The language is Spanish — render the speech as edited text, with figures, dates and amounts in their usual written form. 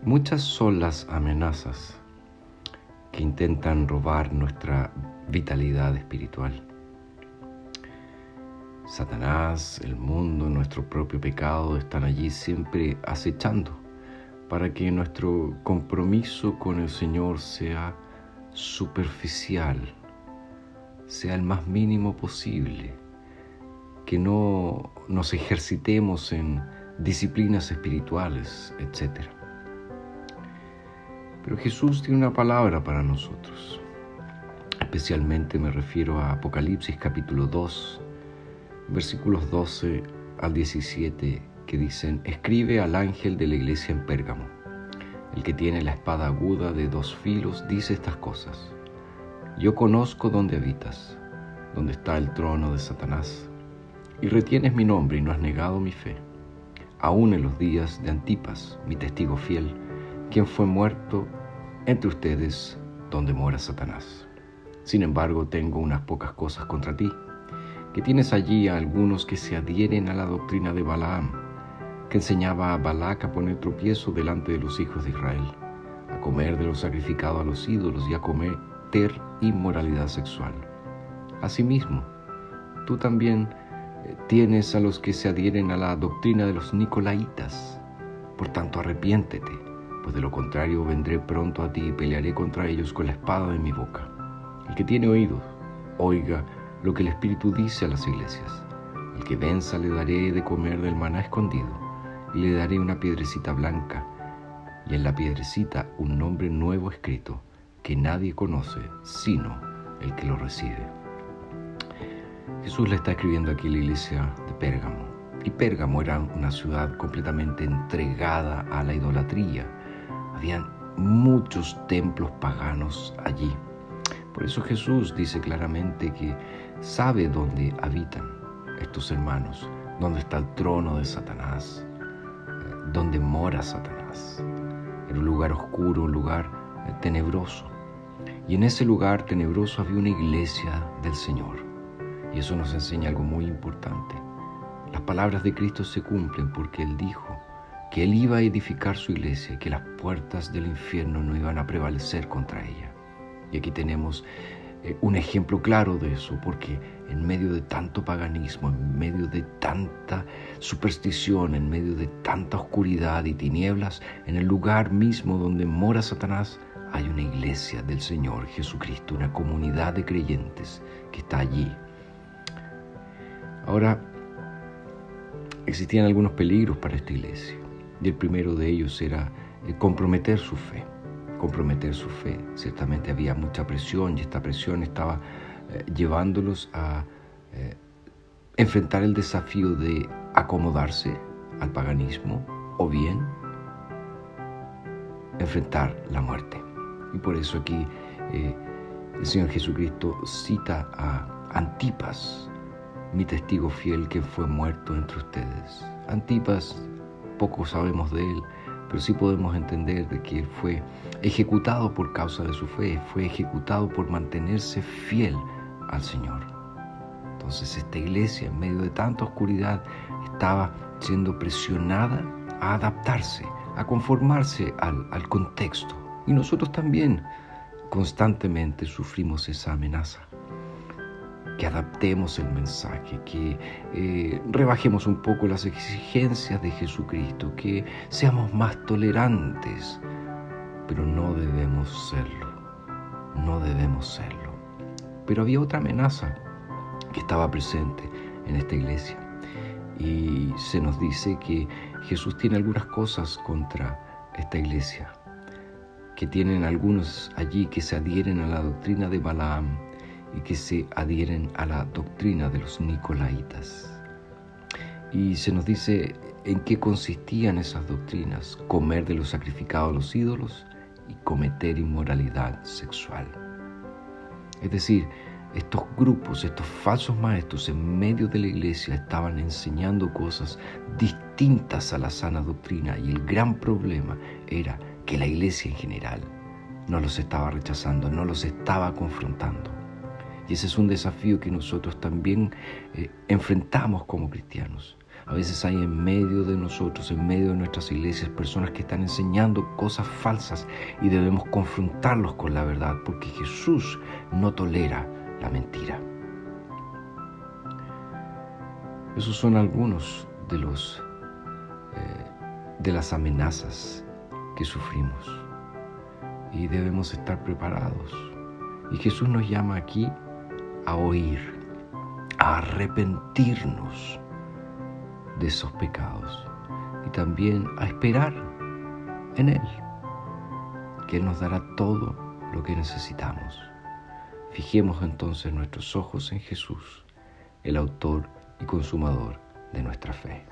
Muchas son las amenazas que intentan robar nuestra vitalidad espiritual. Satanás, el mundo, nuestro propio pecado están allí siempre acechando para que nuestro compromiso con el Señor sea superficial, sea el más mínimo posible, que no nos ejercitemos en disciplinas espirituales, etc. Pero Jesús tiene una palabra para nosotros. Especialmente me refiero a Apocalipsis capítulo 2, versículos 12 al 17, que dicen: Escribe al ángel de la iglesia en Pérgamo. El que tiene la espada aguda de 2 filos dice estas cosas: Yo conozco dónde habitas, donde está el trono de Satanás, y retienes mi nombre y no has negado mi fe, aún en los días de Antipas, mi testigo fiel, quien fue muerto entre ustedes donde mora Satanás. Sin embargo, tengo unas pocas cosas contra ti, que tienes allí a algunos que se adhieren a la doctrina de Balaam, que enseñaba a Balac a poner tropiezo delante de los hijos de Israel, a comer de lo sacrificado a los ídolos y a cometer inmoralidad sexual. Asimismo, tú también tienes a los que se adhieren a la doctrina de los Nicolaitas. Por tanto, arrepiéntete, pues de lo contrario vendré pronto a ti y pelearé contra ellos con la espada de mi boca. El que tiene oídos, oiga lo que el Espíritu dice a las iglesias. Al que venza le daré de comer del maná escondido, y le daré una piedrecita blanca, y en la piedrecita un nombre nuevo escrito, que nadie conoce sino el que lo recibe. Jesús le está escribiendo aquí a la iglesia de Pérgamo. Y Pérgamo era una ciudad completamente entregada a la idolatría. Habían muchos templos paganos allí. Por eso Jesús dice claramente que sabe dónde habitan estos hermanos, dónde está el trono de Satanás, dónde mora Satanás. Era un lugar oscuro, un lugar tenebroso. Y en ese lugar tenebroso había una iglesia del Señor. Y eso nos enseña algo muy importante. Las palabras de Cristo se cumplen porque Él dijo que Él iba a edificar su iglesia y que las puertas del infierno no iban a prevalecer contra ella. Y aquí tenemos un ejemplo claro de eso, porque en medio de tanto paganismo, en medio de tanta superstición, en medio de tanta oscuridad y tinieblas, en el lugar mismo donde mora Satanás, hay una iglesia del Señor Jesucristo, una comunidad de creyentes que está allí. Ahora, existían algunos peligros para esta iglesia, y el primero de ellos era comprometer su fe. Comprometer su fe. Ciertamente había mucha presión, y esta presión estaba llevándolos a enfrentar el desafío de acomodarse al paganismo, o bien enfrentar la muerte. Y por eso aquí el Señor Jesucristo cita a Antipas, mi testigo fiel, que fue muerto entre ustedes. Antipas, poco sabemos de él, pero sí podemos entender de que él fue ejecutado por causa de su fe, fue ejecutado por mantenerse fiel al Señor. Entonces esta iglesia, en medio de tanta oscuridad, estaba siendo presionada a adaptarse, a conformarse al contexto. Y nosotros también constantemente sufrimos esa amenaza. Que adaptemos el mensaje, que rebajemos un poco las exigencias de Jesucristo, que seamos más tolerantes, pero no debemos serlo, no debemos serlo. Pero había otra amenaza que estaba presente en esta iglesia, y se nos dice que Jesús tiene algunas cosas contra esta iglesia, que tienen algunos allí que se adhieren a la doctrina de Balaam, y que se adhieren a la doctrina de los Nicolaitas. Y se nos dice en qué consistían esas doctrinas: comer de lo sacrificado a los ídolos y cometer inmoralidad sexual. Es decir, estos grupos, estos falsos maestros en medio de la iglesia estaban enseñando cosas distintas a la sana doctrina, y el gran problema era que la iglesia en general no los estaba rechazando, no los estaba confrontando. Y ese es un desafío que nosotros también enfrentamos como cristianos. A veces hay en medio de nosotros, en medio de nuestras iglesias, personas que están enseñando cosas falsas y debemos confrontarlos con la verdad, porque Jesús no tolera la mentira. Esos son algunos de las amenazas que sufrimos y debemos estar preparados. Y Jesús nos llama aquí a oír, a arrepentirnos de esos pecados y también a esperar en Él, que Él nos dará todo lo que necesitamos. Fijemos entonces nuestros ojos en Jesús, el autor y consumador de nuestra fe.